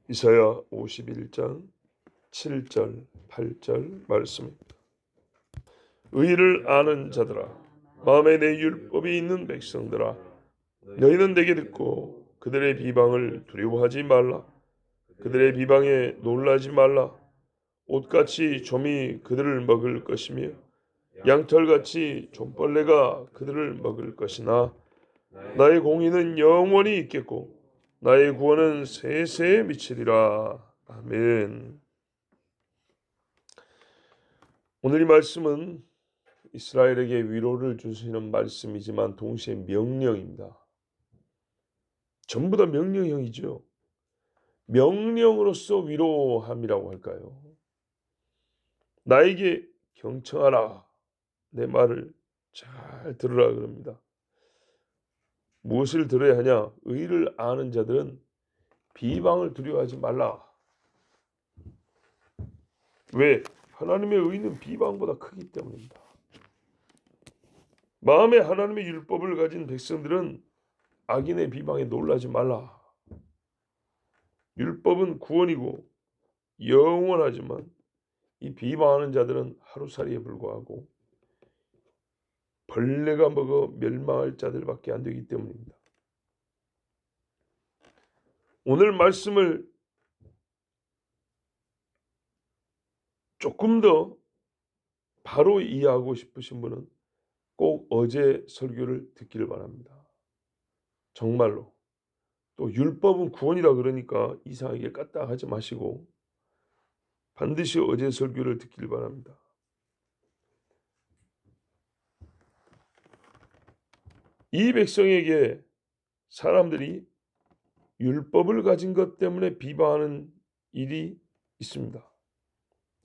이사야 51장 7절 8절 말씀입니다. 의를 아는 자들아, 마음에 내 율법이 있는 백성들아, 너희는 내게 듣고 그들의 비방을 두려워하지 말라. 그들의 비방에 놀라지 말라. 옷같이 좀이 그들을 먹을 것이며 양털같이 좀벌레가 그들을 먹을 것이나 나의 공의는 영원히 있겠고 나의 구원은 세세에 미치리라. 아멘. 오늘 이 말씀은 이스라엘에게 위로를 주시는 말씀이지만 동시에 명령입니다. 전부 다 명령형이죠. 명령으로서 위로함이라고 할까요? 나에게 경청하라. 내 말을 잘 들으라 그럽니다. 무엇을 들어야 하냐? 의를 아는 자들은 비방을 두려워하지 말라. 왜? 하나님의 의는 비방보다 크기 때문입니다. 마음에 하나님의 율법을 가진 백성들은 악인의 비방에 놀라지 말라. 율법은 구원이고 영원하지만 이 비방하는 자들은 하루살이에 불과하고 벌레가 먹어 멸망할 자들밖에 안 되기 때문입니다. 오늘 말씀을 조금 더 바로 이해하고 싶으신 분은 꼭 어제 설교를 듣기를 바랍니다. 정말로. 또 율법은 구원이라 그러니까 이상하게 까딱하지 마시고 반드시 어제 설교를 듣기를 바랍니다. 이 백성에게 사람들이 율법을 가진 것 때문에 비방하는 일이 있습니다.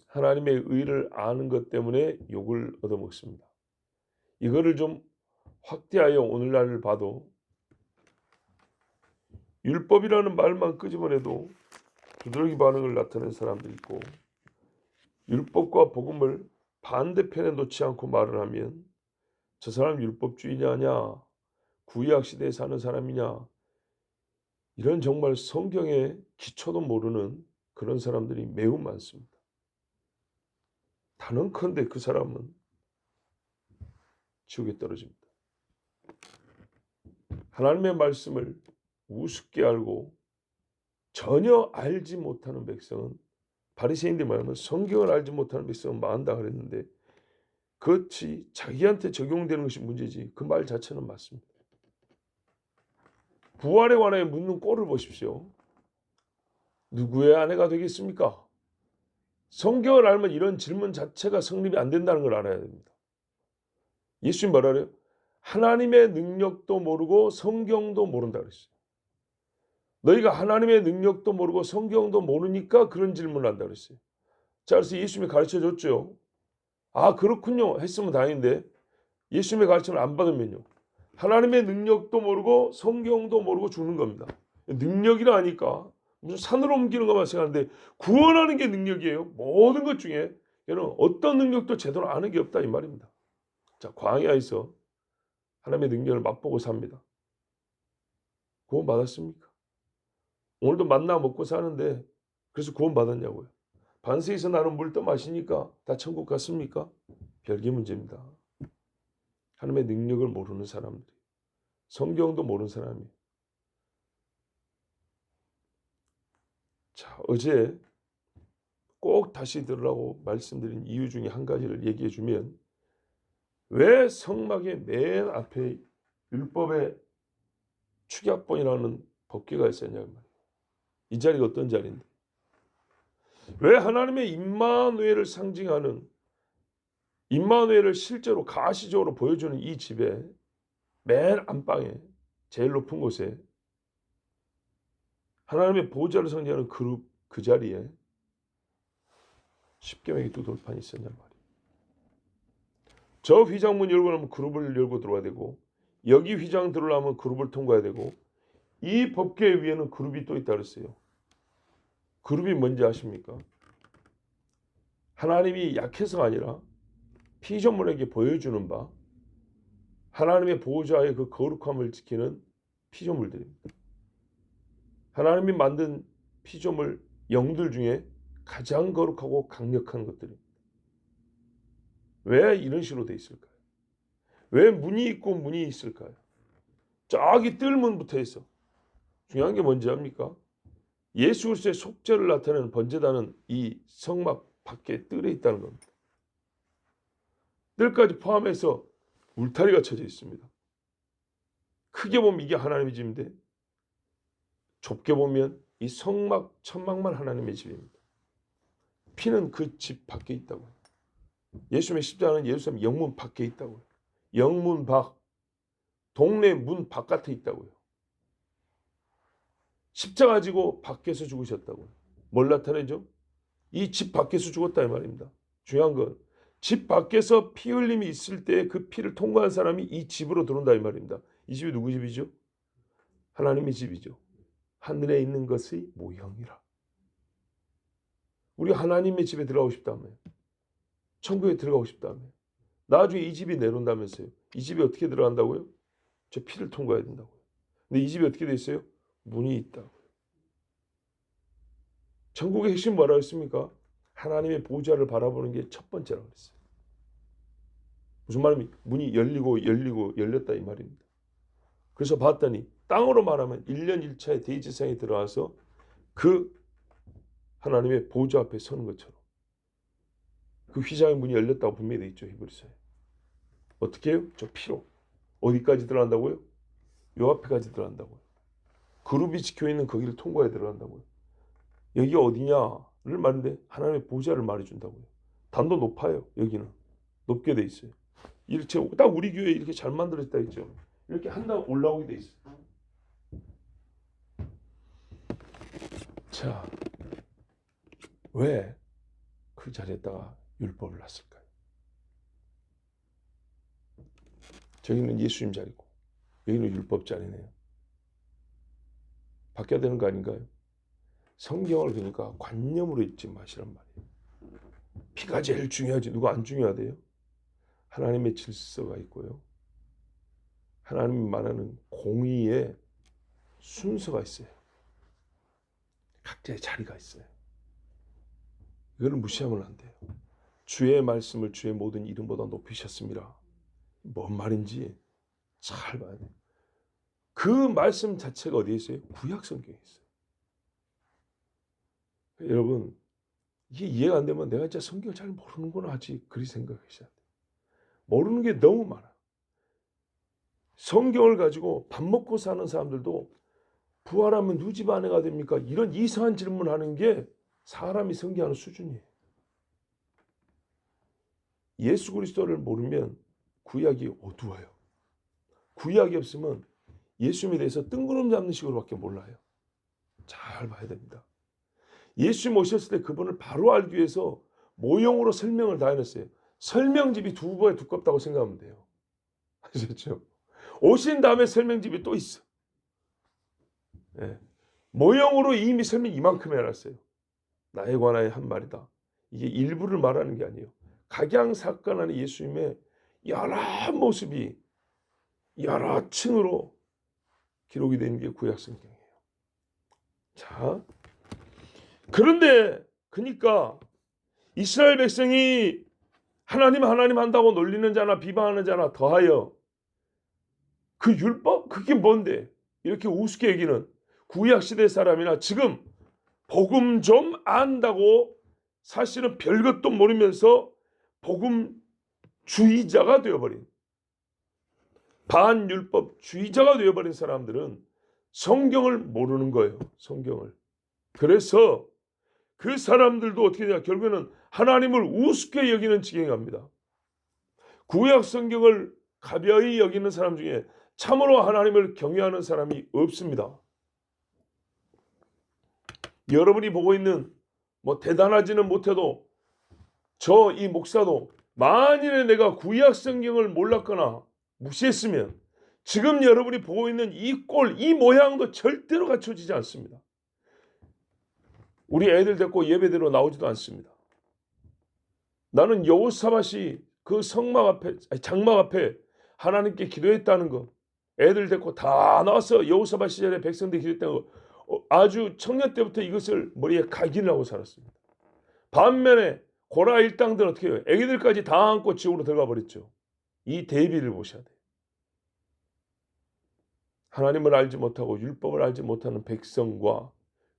하나님의 의를 아는 것 때문에 욕을 얻어먹습니다. 이거를 좀 확대하여 오늘날을 봐도 율법이라는 말만 끄집어내도 두드러기 반응을 나타내는 사람들이 있고 율법과 복음을 반대편에 놓지 않고 말을 하면 저 사람 율법주의자냐, 구약 시대에 사는 사람이냐, 이런 정말 성경의 기초도 모르는 그런 사람들이 매우 많습니다. 단언컨대 그 사람은 지옥에 떨어집니다. 하나님의 말씀을 우습게 알고 전혀 알지 못하는 백성은, 바리새인들 말하면 성경을 알지 못하는 백성은 망한다 그랬는데 그것이 자기한테 적용되는 것이 문제지 그 말 자체는 맞습니다. 부활에 관하여 묻는 꼴을 보십시오. 누구의 아내가 되겠습니까? 성경을 알면 이런 질문 자체가 성립이 안 된다는 걸 알아야 됩니다. 예수님 뭐라 그래요? 하나님의 능력도 모르고 성경도 모른다 그랬어요. 너희가 하나님의 능력도 모르고 성경도 모르니까 그런 질문을 한다 그랬어요. 자, 그래서 예수님이 가르쳐줬죠. 아, 그렇군요 했으면 다행인데 예수님의 가르침을 안 받으면요, 하나님의 능력도 모르고 성경도 모르고 죽는 겁니다. 능력이라 하니까 무슨 산으로 옮기는 것만 생각하는데 구원하는 게 능력이에요. 모든 것 중에 얘는 어떤 능력도 제대로 아는 게 없다 이 말입니다. 자, 광야에서 하나님의 능력을 맛보고 삽니다. 구원 받았습니까? 오늘도 만나 먹고 사는데 그래서 구원 받았냐고요? 반세에서 나는 물 떠 마시니까 다 천국 갔습니까? 별개 문제입니다. 하나님의 능력을 모르는 사람들이, 성경도 모르는 사람이. 자, 어제 꼭 다시 들으라고 말씀드린 이유 중에 한 가지를 얘기해 주면, 왜 성막의 맨 앞에 율법의 축약본이라는 법궤가 있었냐 말이에요. 이 자리가 어떤 자리인데, 왜 하나님의 임마누엘을 상징하는, 임마누엘을 실제로 가시적으로 보여주는 이 집에 맨 안방에 제일 높은 곳에 하나님의 보좌를 상징하는 그룹 그 자리에 십계명의 두 돌판이 있었냔 말이에요. 저 휘장문 열고 나면 그룹을 열고 들어와야 되고, 여기 휘장 들어오려면 그룹을 통과해야 되고, 이 법궤 위에는 그룹이 또 있다 그랬어요. 그룹이 뭔지 아십니까? 하나님이 약해서가 아니라 피조물에게 보여주는 바, 하나님의 보호자의 그 거룩함을 지키는 피조물들입니다. 하나님이 만든 피조물 영들 중에 가장 거룩하고 강력한 것들입니다. 왜 이런 식으로 돼 있을까요? 왜 문이 있고 문이 있을까요? 저기 뜰문부터 해서 중요한 게 뭔지 압니까? 예수 그리스도의 속죄를 나타내는 번제단은 이 성막 밖에 뜰에 있다는 겁니다. 뜰까지 포함해서 울타리가 쳐져 있습니다. 크게 보면 이게 하나님의 집인데 좁게 보면 이 성막 천막만 하나님의 집입니다. 피는 그 집 밖에 있다고요. 예수님의 십자가는 예루살렘 영문 밖에 있다고요. 영문 밖, 동네 문 바깥에 있다고요. 십자가 지고 밖에서 죽으셨다고요. 뭘 나타내죠? 이 집 밖에서 죽었다 이 말입니다. 중요한 건 집 밖에서 피 흘림이 있을 때 그 피를 통과한 사람이 이 집으로 들어온다 이 말입니다. 이 집이 누구 집이죠? 하나님의 집이죠. 하늘에 있는 것의 모형이라. 우리가 하나님의 집에 들어가고 싶다며, 천국에 들어가고 싶다며, 나중에 이 집이 내려온다면서요. 이 집에 어떻게 들어간다고요? 저 피를 통과해야 된다고요. 근데 이 집이 어떻게 돼 있어요? 문이 있다고요. 천국의 핵심 뭐라고 했습니까? 하나님의 보좌를 바라보는 게 첫 번째라고 그랬어요. 무슨 말입니까? 문이 열리고 열렸다 이 말입니다. 그래서 봤더니 땅으로 말하면 1년 1차의 대지상에 들어와서 그 하나님의 보좌 앞에 서는 것처럼 그 휘장의 문이 열렸다고 분명히 되어 있죠. 히브리서에. 어떻게 해요? 저 피로. 어디까지 들어간다고요? 요 앞에까지 들어간다고요. 그룹이 지켜있는 거기를 통과해 들어간다고요. 여기가 어디냐를 말하는데 하나님의 보좌를 말해준다고요. 단도 높아요. 여기는. 높게 돼 있어요. 이렇게 딱 우리 교회 이렇게 잘 만들어졌다 했죠. 이렇게 한 단 올라오게 돼 있어요. 자, 왜 그 자리에다가 율법을 놨을까요? 저기는 예수님 자리고 여기는 율법 자리네요. 바뀌어야 되는 거 아닌가요? 성경을 그러니까 관념으로 읽지 마시란 말이에요. 피가 제일 중요하지. 누가 안 중요하대요? 하나님의 질서가 있고요. 하나님이 말하는 공의의 순서가 있어요. 각자의 자리가 있어요. 이거를 무시하면 안 돼요. 주의 말씀을 주의 모든 이름보다 높이셨습니다. 뭔 말인지 잘 봐야 돼요. 그 말씀 자체가 어디에 있어요? 구약 성경에 있어요. 여러분 이게 이해가 안 되면 내가 진짜 성경을 잘 모르는구나 하지 그리 생각하셔야 돼요. 모르는 게 너무 많아. 성경을 가지고 밥 먹고 사는 사람들도 부활하면 누구 집 아내가 됩니까? 이런 이상한 질문하는 게 사람이 성경하는 수준이에요. 예수 그리스도를 모르면 구약이 어두워요. 구약이 없으면 예수님에 대해서 뜬구름 잡는 식으로밖에 몰라요. 잘 봐야 됩니다. 예수님 오셨을 때 그분을 바로 알기 위해서 모형으로 설명을 다 해놨어요. 설명집이 두 배 두껍다고 생각하면 돼요. 아셨죠? 오신 다음에 설명집이 또 있어. 네. 모형으로 이미 설명 이만큼 해놨어요. 나에 관하여 한 말이다. 이게 일부를 말하는 게 아니에요. 각양사건 안에 예수님의 여러 모습이 여러 층으로 기록이 된 게 구약성경이에요. 자, 그런데 그러니까 이스라엘 백성이 하나님 한다고 놀리는 자나 비방하는 자나 더하여 그 율법? 그게 뭔데? 이렇게 우습게 여기는 구약시대 사람이나 지금 복음 좀 안다고 사실은 별것도 모르면서 복음주의자가 되어버린 반율법주의자가 되어버린 사람들은 성경을 모르는 거예요. 성경을. 그래서 그 사람들도 어떻게 되냐. 결국에는 하나님을 우습게 여기는 지경에 갑니다. 구약 성경을 가벼이 여기는 사람 중에 참으로 하나님을 경외하는 사람이 없습니다. 여러분이 보고 있는 대단하지는 못해도 저 이 목사도 만일에 내가 구약 성경을 몰랐거나 무시했으면 지금 여러분이 보고 있는 이 꼴, 이 모양도 절대로 갖춰지지 않습니다. 우리 애들 데리고 예배대로 나오지도 않습니다. 나는 여호사밧이 그 성막 앞에, 장막 앞에 하나님께 기도했다는 거, 애들 데리고 다 나와서 여호사밧 시절에 백성들 기도했다는 거 아주 청년 때부터 이것을 머리에 각인하고 살았습니다. 반면에 고라 일당들은 어떻게 해요? 애기들까지 다 안고 지옥으로 들어가 버렸죠. 이 대비를 보셔야 돼요. 하나님을 알지 못하고 율법을 알지 못하는 백성과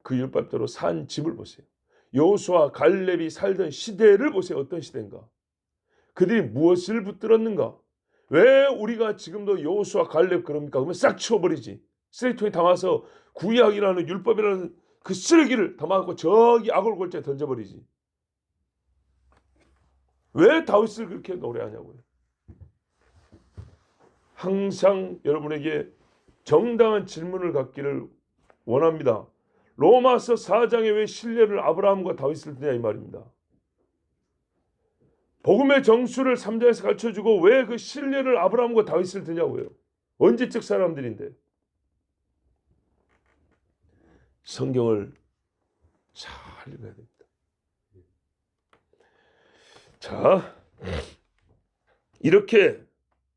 그 율법대로 산 집을 보세요. 여호수아 갈렙이 살던 시대를 보세요. 어떤 시대인가? 그들이 무엇을 붙들었는가? 왜 우리가 지금도 여호수아 갈렙 그럽니까? 그러면 싹 치워버리지. 쓰레기통에 담아서 구약이라는 율법이라는 그 쓰레기를 담아갖고 저기 악을 골짜기에 던져버리지. 왜 다윗을 그렇게 노래하냐고요. 항상 여러분에게 정당한 질문을 갖기를 원합니다. 로마서 4장에 왜 신뢰를 아브라함과 다윗을 드냐 이 말입니다. 복음의 정수를 3장에서 가르쳐주고 왜 그 신뢰를 아브라함과 다윗을 드냐고요. 언제적 사람들인데. 성경을 잘 읽어야 됩니다. 자, 이렇게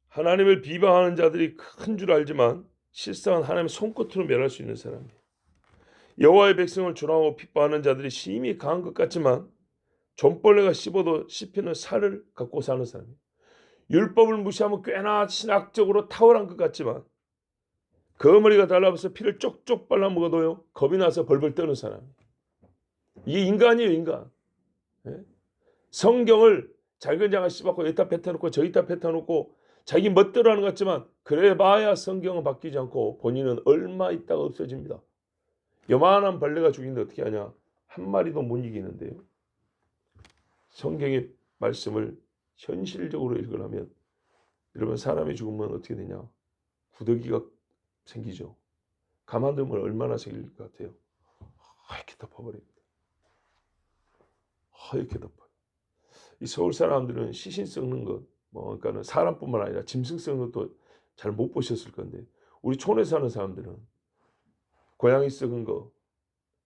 하나님을 비방하는 자들이 큰 줄 알지만 실상은 하나님의 손끝으로 멸할 수 있는 사람이에요. 여호와의 백성을 조롱하고 핍박하는 자들이 힘이 강한 것 같지만 존벌레가 씹어도 씹히는 살을 갖고 사는 사람이에요. 율법을 무시하면 꽤나 신학적으로 탁월한 것 같지만 거머리가 달라붙어서 피를 쪽쪽 빨아먹어도요 겁이 나서 벌벌 떠는 사람이에요. 이게 인간이에요, 인간. 예? 성경을 잘근장을 씹어갖고 여기다 뱉어놓고 저기다 뱉어놓고 자기 멋대로 하는 것 같지만 그래봐야 성경은 바뀌지 않고 본인은 얼마 있다가 없어집니다. 요만한 벌레가 죽이는데 어떻게 하냐? 한 마리도 못 이기는데요. 성경의 말씀을 현실적으로 읽으려면 여러분 사람이 죽으면 어떻게 되냐? 구더기가 생기죠. 가만두면 얼마나 생길 것 같아요? 하얗게 덮어버립니다. 하얗게 덮어요. 이 서울 사람들은 시신 썩는 것, 그러니까는 사람뿐만 아니라 짐승 썩는 것도 잘 못 보셨을 건데 우리 촌에 사는 사람들은 고양이 썩은 거,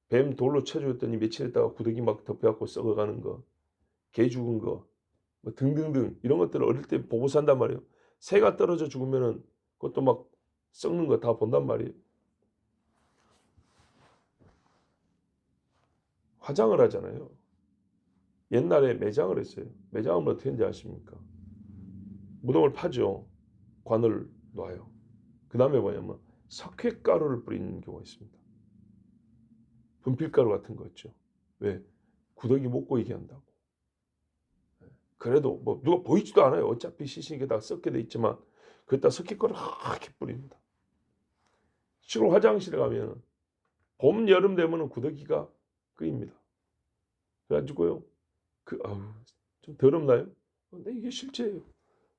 뱀 돌로 쳐주었더니 며칠 있다가 구더기 막 덮여갖고 썩어가는 거, 개 죽은 거, 뭐 등등등 이런 것들을 어릴 때 보고 산단 말이에요. 새가 떨어져 죽으면은 그것도 막 썩는 거 다 본단 말이에요. 화장을 하잖아요. 옛날에 매장을 했어요. 매장은 어떻게 했는지 아십니까? 무덤을 파죠. 관을 놔요. 그 다음에 뭐냐면 석회가루를 뿌리는 경우가 있습니다. 분필가루 같은 거 있죠. 왜? 구더기 못 보이게 한다고. 그래도 뭐 누가 보이지도 않아요. 어차피 시신이 다 썩게 돼 있지만 그기다 석회가루 하얗게 뿌립니다. 시골 화장실에 가면 봄, 여름 되면 구더기가 끓입니다. 그래가지고요. 좀 더럽나요? 근데 이게 실제예요.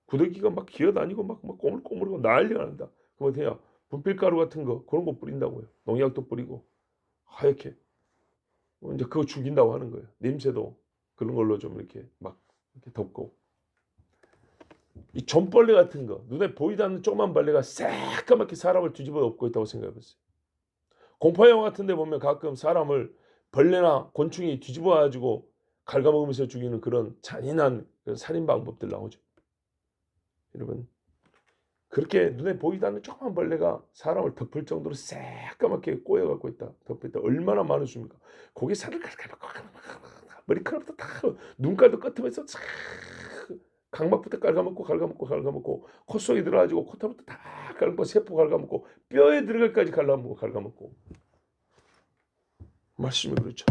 구더기가 막 기어다니고 막 꼬물꼬물하고 난리가 난다. 그럼 어떻게 해야? 분필가루 같은 거 그런 거 뿌린다고요. 농약도 뿌리고 하얗게. 이제 그거 죽인다고 하는 거예요. 냄새도 그런 걸로 좀 이렇게 막 이렇게 덮고. 이 존벌레 같은 거 눈에 보이지 않는 조그만 벌레가 새까맣게 사람을 뒤집어 엎고 있다고 생각해보세요. 공포 영화 같은 데 보면 가끔 사람을 벌레나 곤충이 뒤집어 가지고 갉아먹으면서 죽이는 그런 잔인한 그런 살인 방법들 나오죠. 여러분 그렇게 눈에 보이지 않는 조그만 벌레가 사람을 덮을 정도로 새까맣게 꼬여갖고 있다. 덮을 때 얼마나 많은 수입니까? 고개 살을 갈가먹고 머리카락도 다 눈깔도 끄트면서 각막부터 갉아먹고 콧속에 들어가지고 코털부터 다 갉아먹고 세포 갉아먹고 뼈에 들어갈까지 갉아먹고 말씀이 그렇죠.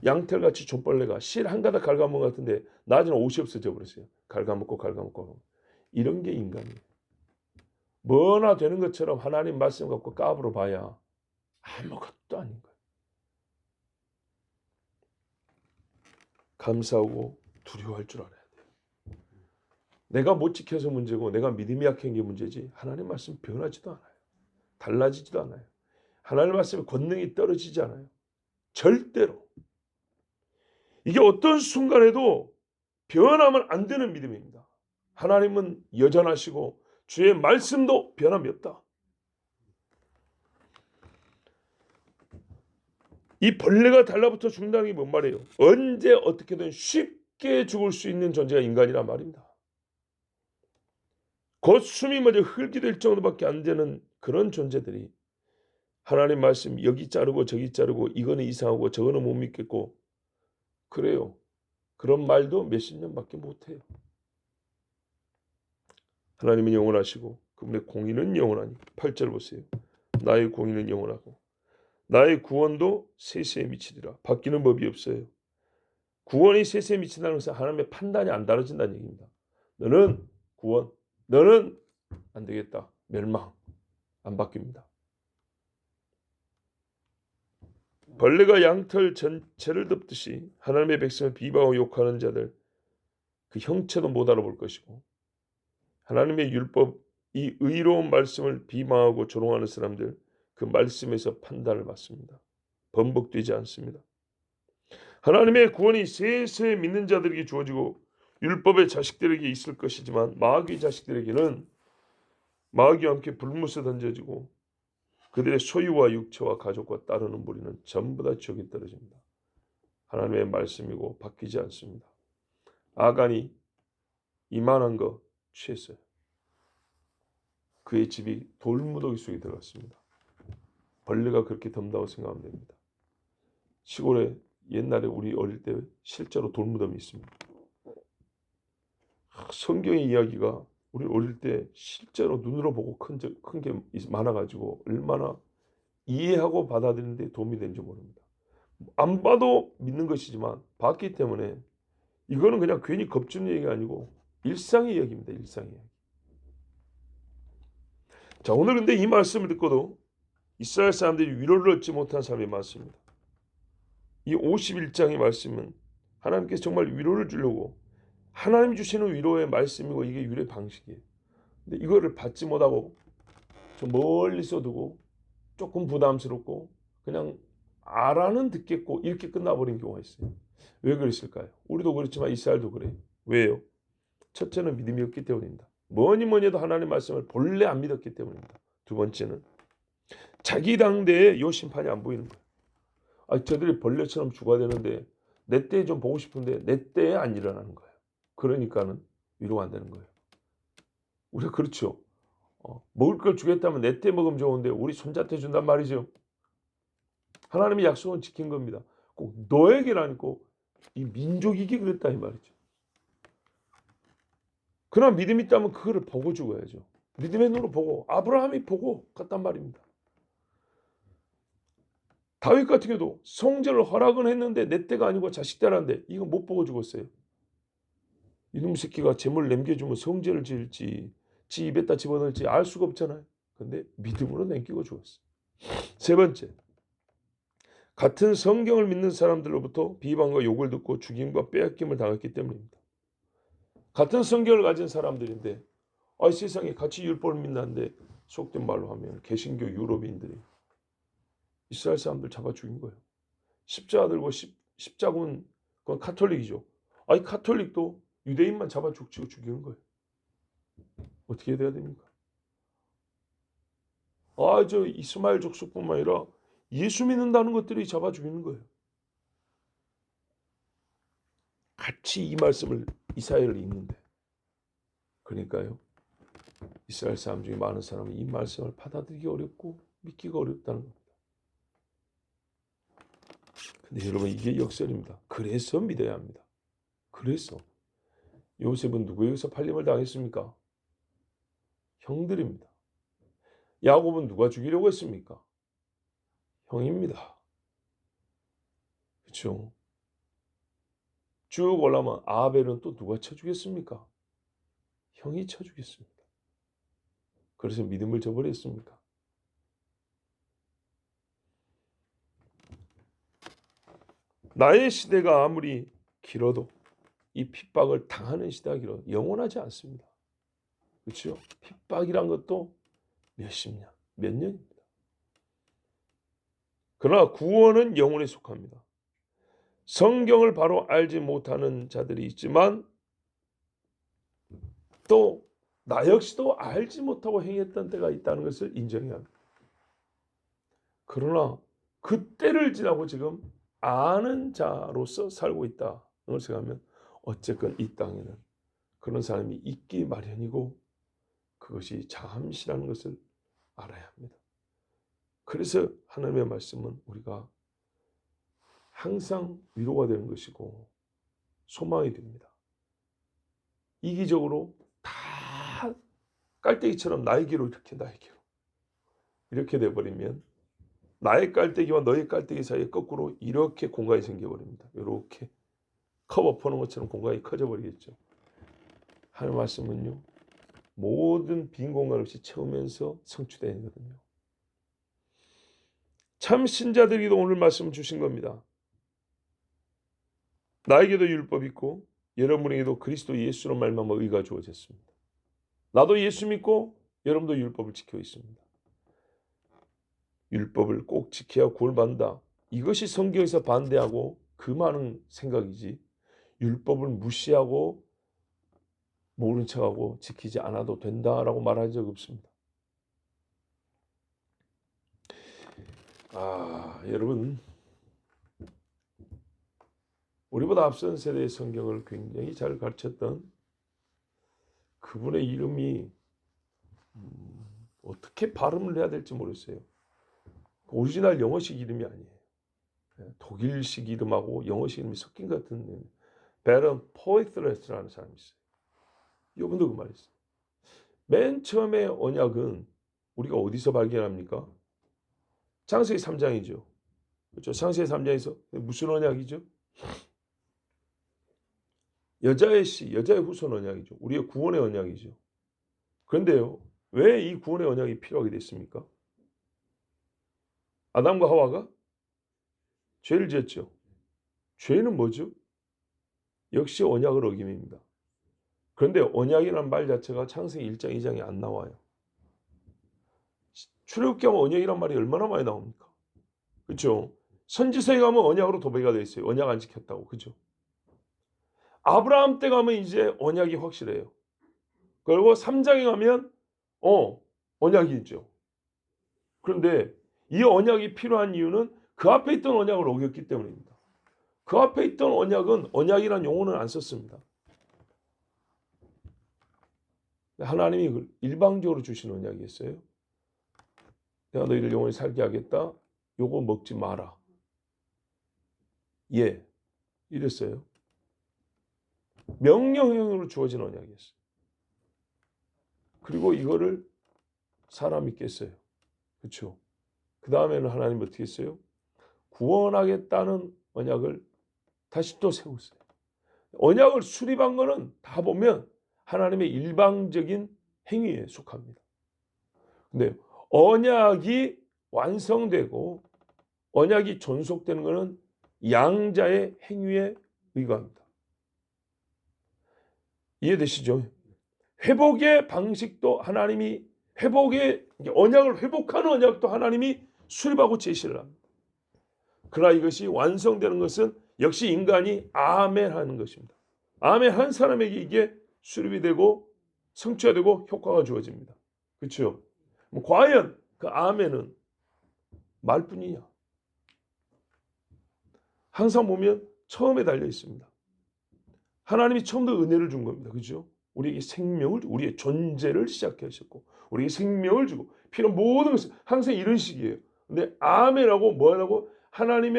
양털같이 존벌레가 실 한 가닥 갉아먹은 것 같은데 나중에 옷이 없어져 버렸어요. 갉아먹고 이런 게 인간이에요. 뭐나 되는 것처럼 하나님 말씀 갖고 까불어 봐야 아무것도 아닌 거예요. 감사하고 두려워할 줄 알아야 돼요. 내가 못 지켜서 문제고 내가 믿음이 약한 게 문제지 하나님 말씀 변하지도 않아요. 달라지지도 않아요. 하나님 말씀의 권능이 떨어지지 않아요. 절대로. 이게 어떤 순간에도 변하면 안 되는 믿음입니다. 하나님은 여전하시고 주의 말씀도 변함이 없다. 이 벌레가 달라붙어 죽는다는 게 뭔 말이에요? 언제 어떻게든 쉽게 죽을 수 있는 존재가 인간이란 말입니다. 곧 숨이 멎어 흙이 될 정도밖에 안 되는 그런 존재들이 하나님 말씀 여기 자르고 저기 자르고 이거는 이상하고 저거는 못 믿겠고 그래요. 그런 말도 몇십 년밖에 못해요. 하나님은 영원하시고 그분의 공의는 영원하니 8절 보세요. 나의 공의는 영원하고 나의 구원도 세세에 미치리라. 바뀌는 법이 없어요. 구원이 세세에 미친다는 것은 하나님의 판단이 안 다뤄진다는 얘기입니다. 너는 구원, 너는 안 되겠다. 멸망. 안 바뀝니다. 벌레가 양털 전체를 덮듯이 하나님의 백성을 비방하고 욕하는 자들 그 형체도 못 알아볼 것이고 하나님의 율법 이 의로운 말씀을 비방하고 조롱하는 사람들 그 말씀에서 판단을 받습니다. 번복되지 않습니다. 하나님의 구원이 세세 믿는 자들에게 주어지고 율법의 자식들에게 있을 것이지만 마귀의 자식들에게는 마귀와 함께 불못에 던져지고 그들의 소유와 육체와 가족과 따르는 무리는 전부 다 지옥에 떨어집니다. 하나님의 말씀이고 바뀌지 않습니다. 아간이 이만한 거 취했어요. 그의 집이 돌무더기 속에 들어갔습니다. 벌레가 그렇게 덤다고 생각하면 됩니다. 시골에 옛날에 우리 어릴 때 실제로 돌무덤이 있습니다. 성경의 이야기가 우리 어릴 때 실제로 눈으로 보고 큰 게 많아가지고 얼마나 이해하고 받아들이는데 도움이 되는지 모릅니다. 안 봐도 믿는 것이지만 봤기 때문에 이거는 그냥 괜히 겁주는 얘기가 아니고 일상의 이야기입니다. 일상의 이야기. 자, 오늘 근데 이 말씀을 듣고도 이스라엘 사람들이 위로를 얻지 못한 사람이 많습니다. 이 51장의 말씀은 하나님께서 정말 위로를 주려고 하나님 주시는 위로의 말씀이고 이게 위로의 방식이에요. 근데 이거를 받지 못하고 좀 멀리서 두고 조금 부담스럽고 그냥 알아는 듣겠고 이렇게 끝나버린 경우가 있어요. 왜 그랬을까요? 우리도 그렇지만 이스라엘도 그래요. 왜요? 첫째는 믿음이 없기 때문입니다. 뭐니 해도 하나님의 말씀을 본래 안 믿었기 때문입니다. 두 번째는 자기 당대에 요 심판이 안 보이는 거예요. 저들이 벌레처럼 죽어야 되는데 내 때에 좀 보고 싶은데 내 때에 안 일어나는 거예요. 그러니까는 위로가 안 되는 거예요. 우리가 그렇죠. 먹을 걸 주겠다면 내 때 먹으면 좋은데 우리 손자 때 준단 말이죠. 하나님의 약속은 지킨 겁니다. 꼭 너에게라니까 이 민족이기 그랬다 이 말이죠. 그러나 믿음이 있다면 그거를 보고 죽어야죠. 믿음의 눈으로 보고 아브라함이 보고 갔단 말입니다. 다윗 같은 경우도 성전을 허락은 했는데 내 때가 아니고 자식 때라는데 이거 못 보고 죽었어요. 이놈 새끼가 재물 남겨주면 성전을 지을지 지 입에다 집어넣을지 알 수가 없잖아요. 근데 믿음으로 남기고 죽었어요. 세 번째, 같은 성경을 믿는 사람들로부터 비방과 욕을 듣고 죽임과 빼앗김을 당했기 때문입니다. 같은 성경을 가진 사람들인데 세상에 같이 율법을 믿는데 속된 말로 하면 개신교 유럽인들이 이스라엘 사람들 잡아 죽인 거예요. 십자가 들고 십자군 그건 카톨릭이죠. 카톨릭도 유대인만 잡아 죽이는 거예요. 어떻게 돼야 됩니까? 저 이스마엘 족속뿐만 아니라 예수 믿는다는 것들이 잡아 죽이는 거예요. 같이 이 말씀을 이사야를 읽는데 그러니까요. 이스라엘 사람 중에 많은 사람은 이 말씀을 받아들이기 어렵고 믿기가 어렵다는 겁니다. 근데 여러분 이게 역설입니다. 그래서 믿어야 합니다. 그래서 요셉은 누구에 의해서 팔림을 당했습니까? 형들입니다. 야곱은 누가 죽이려고 했습니까? 형입니다. 그렇죠? 쭉 올라오면 아벨은 또 누가 쳐 죽였습니까? 형이 쳐 죽였습니다. 그래서 믿음을 저버렸습니까? 나의 시대가 아무리 길어도 이 핍박을 당하는 시대가 길어도 영원하지 않습니다. 그렇죠? 핍박이란 것도 몇십 년, 몇 년입니다. 그러나 구원은 영원에 속합니다. 성경을 바로 알지 못하는 자들이 있지만 또 나 역시도 알지 못하고 행했던 때가 있다는 것을 인정해야 합니다. 그러나 그때를 지나고 지금 아는 자로서 살고 있다는 걸 생각하면 어쨌건 이 땅에는 그런 사람이 있기 마련이고 그것이 잠시라는 것을 알아야 합니다. 그래서 하나님의 말씀은 우리가 항상 위로가 되는 것이고 소망이 됩니다. 이기적으로 다 깔때기처럼 나에게로 이렇게 돼버리면 나의 깔때기와 너의 깔때기 사이에 거꾸로 이렇게 공간이 생겨버립니다. 이렇게 컵 엎어놓은 것처럼 공간이 커져버리겠죠. 하나님 말씀은요, 모든 빈 공간 없이 채우면서 성취되거든요. 참 신자들에게도 오늘 말씀 주신 겁니다. 나에게도 율법이 있고 여러분에게도 그리스도 예수로 말미암아 의가 주어졌습니다. 나도 예수 믿고 여러분도 율법을 지키고 있습니다. 율법을 꼭 지켜야 구원받는다. 이것이 성경에서 반대하고 그 많은 생각이지, 율법을 무시하고 모른 척하고 지키지 않아도 된다라고 말한 적 없습니다. 여러분, 우리보다 앞선 세대의 성경을 굉장히 잘 가르쳤던 그분의 이름이 어떻게 발음을 해야 될지 모르겠어요. 오리지널 영어식 이름이 아니에요. 독일식 이름하고 영어식 이름이 섞인 것 같은 베런 포이트레스라는 사람이 있어요. 이분도 그 말이 있어요. 맨 처음에 언약은 우리가 어디서 발견합니까? 창세기 3장이죠. 그렇죠? 창세기 3장에서 무슨 언약이죠? 여자의 씨, 여자의 후손 언약이죠. 우리의 구원의 언약이죠. 그런데요, 왜 이 구원의 언약이 필요하게 됐습니까? 아담과 하와가 죄를 지었죠. 죄는 뭐죠? 역시 언약을 어김입니다. 그런데 언약이라는 말 자체가 창세기 1장, 2장에 안 나와요. 출애굽기 하면 언약이란 말이 얼마나 많이 나옵니까? 그렇죠? 선지서에 가면 언약으로 도배가 돼 있어요. 언약 안 지켰다고. 그렇죠? 아브라함 때 가면 이제 언약이 확실해요. 그리고 3장에 가면 언약이 있죠. 그런데 이 언약이 필요한 이유는 그 앞에 있던 언약을 어겼기 때문입니다. 그 앞에 있던 언약은 언약이라는 용어는 안 썼습니다. 하나님이 일방적으로 주신 언약이었어요. 내가 너희를 영원히 살게 하겠다. 요거 먹지 마라. 예, 이랬어요. 명령형으로 주어진 언약이었어요. 그리고 이거를 사람이 깼어요. 그렇죠? 그 다음에는 하나님 어떻게 했어요? 구원하겠다는 언약을 다시 또 세웠어요. 언약을 수립한 거는 다 보면 하나님의 일방적인 행위에 속합니다. 근데 언약이 완성되고 언약이 존속되는 것은 양자의 행위에 의거합니다. 이해되시죠? 회복의 방식도 하나님이 언약을 회복하는 언약도 하나님이 수립하고 제시를 합니다. 그러나 이것이 완성되는 것은 역시 인간이 아멘 하는 것입니다. 아멘 한 사람에게 이게 수립이 되고 성취가 되고 효과가 주어집니다. 그렇죠? 과연 그 아멘은 말뿐이냐? 항상 보면 처음에 달려 있습니다. 하나님이 처음부터 은혜를 준 겁니다. 그렇죠? 우리에게 생명을, 우리의 존재를 시작하셨고 우리에게 생명을 주고 필요한 모든 것을 항상 이런 식이에요. 근데 아멘하고 뭐라고 하나님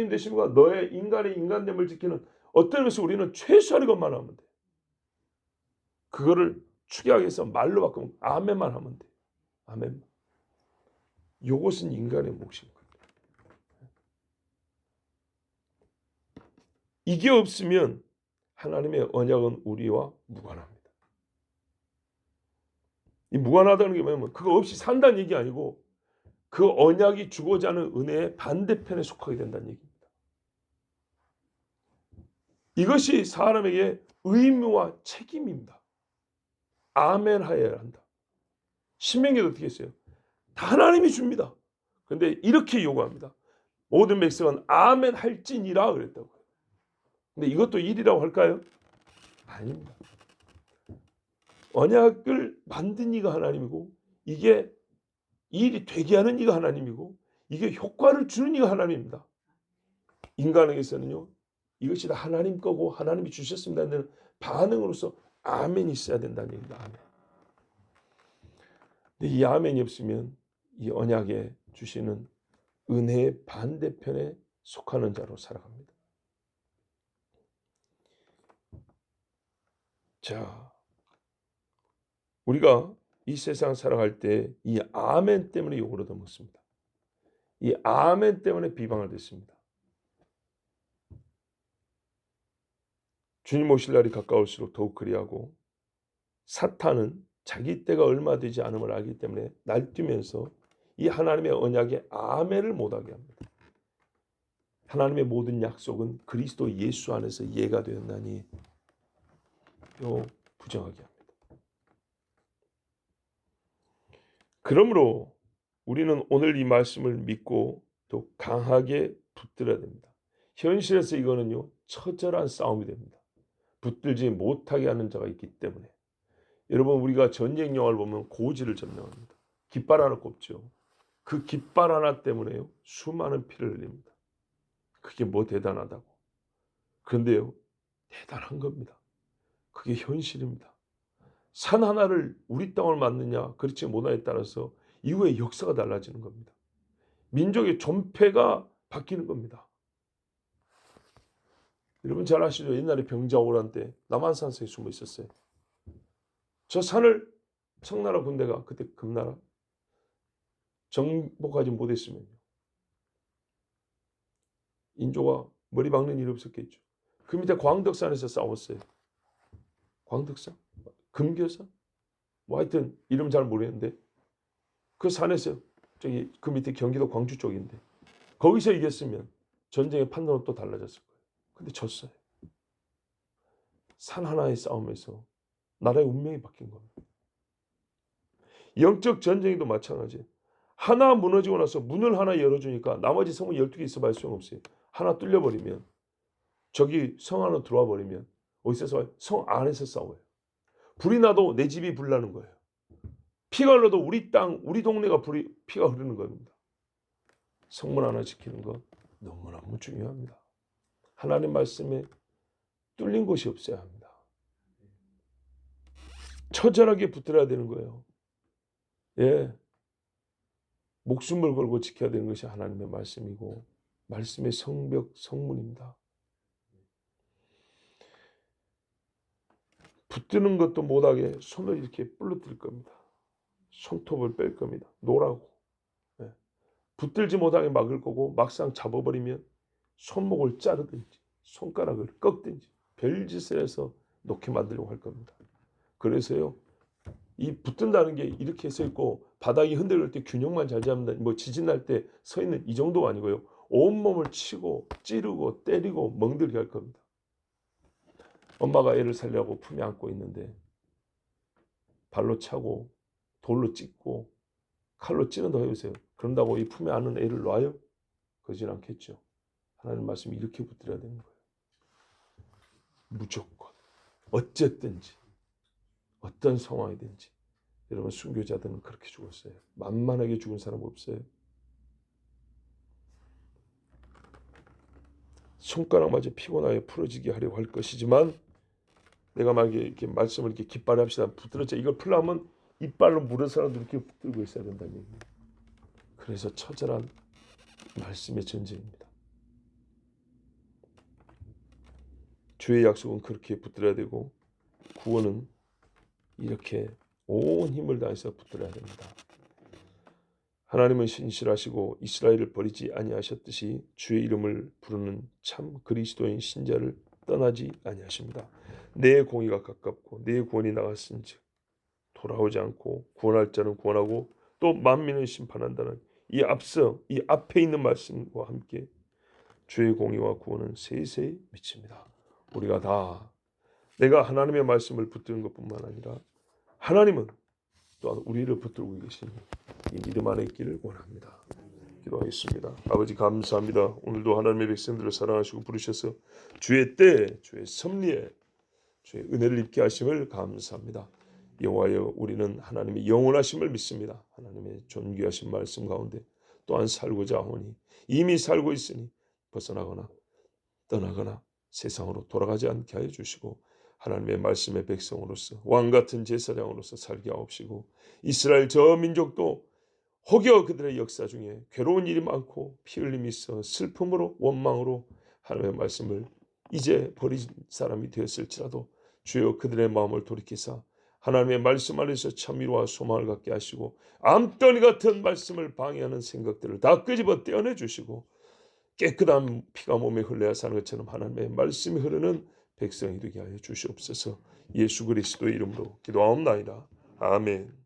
되심과 너의 인간의 인간됨을 지키는 어떤 의미에서 우리는 최소한의 것만 하면 돼. 그거를 축약하기 위해서 말로 바꾸면 아멘만 하면 돼. 아멘. 이것은 인간의 몫입니다. 이게 없으면 하나님의 언약은 우리와 무관합니다. 이 무관하다는 게 뭐냐면 그거 없이 산다는 얘기 아니고 그 언약이 주고자 하는 은혜의 반대편에 속하게 된다는 얘기입니다. 이것이 사람에게 의무와 책임입니다. 아멘 하여야 한다. 신명기도 어떻게 했어요? 다 하나님이 줍니다. 그런데 이렇게 요구합니다. 모든 백성은 아멘 할지니라 그랬다고요. 근데 이것도 일이라고 할까요? 아닙니다. 언약을 만든 이가 하나님이고 이게 일이 되게 하는 이가 하나님이고 이게 효과를 주는 이가 하나님입니다. 인간에게서는요. 이것이 다 하나님 거고 하나님이 주셨습니다. 하는 반응으로서 아멘이 있어야 된다는 얘기입니다. 아멘. 근데 이 아멘이 없으면 이 언약의 주시는 은혜의 반대편에 속하는 자로 살아갑니다. 자, 우리가 이 세상 살아갈 때 이 아멘 때문에 욕을 얻어먹습니다. 이 아멘 때문에 비방을 듣습니다. 주님 오실 날이 가까울수록 더욱 그리하고 사탄은 자기 때가 얼마 되지 않음을 알기 때문에 날뛰면서 이 하나님의 언약에 아멘을 못하게 합니다. 하나님의 모든 약속은 그리스도 예수 안에서 예가 되었나니 부정하게 합니다. 그러므로 우리는 오늘 이 말씀을 믿고 또 강하게 붙들어야 됩니다. 현실에서 이거는요 처절한 싸움이 됩니다. 붙들지 못하게 하는 자가 있기 때문에. 여러분, 우리가 전쟁 영화를 보면 고지를 점령합니다. 깃발 하나 꼽죠. 그 깃발 하나 때문에요 수많은 피를 흘립니다. 그게 뭐 대단하다고. 그런데요 대단한 겁니다. 그게 현실입니다. 산 하나를 우리 땅을 맞느냐 그렇지 못하냐에 따라서 이후에 역사가 달라지는 겁니다. 민족의 존폐가 바뀌는 겁니다. 여러분 잘 아시죠? 옛날에 병자호란 때 남한산성에 숨어 있었어요. 저 산을 청나라 군대가 그때 금나라 정복하지 못했으면요 인조가 머리 박는 일이 없었겠죠. 그 밑에 광덕산에서 싸웠어요. 광덕산? 금교산? 뭐 하여튼 이름 잘 모르겠는데 그 산에서 저기 그 밑에 경기도 광주 쪽인데 거기서 이겼으면 전쟁의 판도는 또 달라졌을 거예요. 근데 졌어요. 산 하나의 싸움에서 나라의 운명이 바뀐 겁니다. 영적 전쟁도 마찬가지예요. 하나 무너지고 나서 문을 하나 열어주니까 나머지 성은 12개 있어봐야 소용없어요. 하나 뚫려버리면 저기 성 안으로 들어와 버리면 어디서 싸워요? 성 안에서 싸워요. 불이 나도 내 집이 불나는 거예요. 피가 흘러도 우리 땅, 우리 동네가 피가 흐르는 겁니다. 성문 하나 지키는 것 너무너무 중요합니다. 하나님 말씀에 뚫린 곳이 없어야 합니다. 처절하게 붙들어야 되는 거예요. 예, 목숨을 걸고 지켜야 되는 것이 하나님의 말씀이고 말씀의 성벽, 성문입니다. 붙드는 것도 못하게 손을 이렇게 부러뜨릴 겁니다. 손톱을 뺄 겁니다. 놓으라고. 예. 붙들지 못하게 막을 거고 막상 잡아버리면 손목을 자르든지 손가락을 꺾든지 별짓을 해서 놓게 만들려고 할 겁니다. 그래서요 이 붙든다는 게 이렇게 서 있고 바닥이 흔들릴 때 균형만 잘 잡는다. 뭐 지진 날 때 서 있는 이 정도가 아니고요. 온몸을 치고 찌르고 때리고 멍들게 할 겁니다. 엄마가 애를 살려고 품에 안고 있는데 발로 차고 돌로 찍고 칼로 찌른다 해보세요. 그런다고 이 품에 안는 애를 놔요? 그러진 않겠죠. 하나님 말씀이 이렇게 붙들어야 되는 거예요. 무조건 어쨌든지 어떤 상황이든지. 여러분 순교자들은 그렇게 죽었어요. 만만하게 죽은 사람 없어요. 손가락마저 피곤하게 풀어지게 하려고 할 것이지만 내가 만약에 이렇게 말씀을 이렇게 깃발에 합시다. 붙들었죠. 이걸 풀려면 이빨로 물어서라도 이렇게 붙들고 있어야 된다는 얘기예요. 그래서 처절한 말씀의 전쟁입니다. 주의 약속은 그렇게 붙들어야 되고 구원은 이렇게 온 힘을 다해서 붙들어야 됩니다. 하나님은 신실하시고 이스라엘을 버리지 아니하셨듯이 주의 이름을 부르는 참 그리스도인 신자를 떠나지 아니하십니다. 내 공의가 가깝고 내 구원이 나갔은즉 돌아오지 않고 구원할 자는 구원하고 또 만민을 심판한다는 이 앞에 있는 말씀과 함께 주의 공의와 구원은 세세히 미칩니다. 우리가 다 내가 하나님의 말씀을 붙드는 것뿐만 아니라 하나님은 또한 우리를 붙들고 계시니 이 믿음 안에 있기를 원합니다. 기도하겠습니다. 아버지 감사합니다. 오늘도 하나님의 백성들을 사랑하시고 부르셔서 주의 때, 주의 섭리에 주의 은혜를 입게 하심을 감사합니다. 여호와여 우리는 하나님의 영원하심을 믿습니다. 하나님의 존귀하신 말씀 가운데 또한 살고자 하오니 이미 살고 있으니 벗어나거나 떠나거나 세상으로 돌아가지 않게 하여 주시고 하나님의 말씀의 백성으로서 왕같은 제사장으로서 살게 하옵시고 이스라엘 저 민족도 혹여 그들의 역사 중에 괴로운 일이 많고 피 흘림이 있어 슬픔으로 원망으로 하나님의 말씀을 이제 버린 사람이 되었을지라도 주여 그들의 마음을 돌이키사 하나님의 말씀 안에서 참 위로와 소망을 갖게 하시고 암덩이 같은 말씀을 방해하는 생각들을 다 끄집어 떼어내 주시고 깨끗한 피가 몸에 흘러야 사는 것처럼 하나님의 말씀이 흐르는 백성이 되게 하여 주시옵소서. 예수 그리스도의 이름으로 기도하옵나이다. 아멘.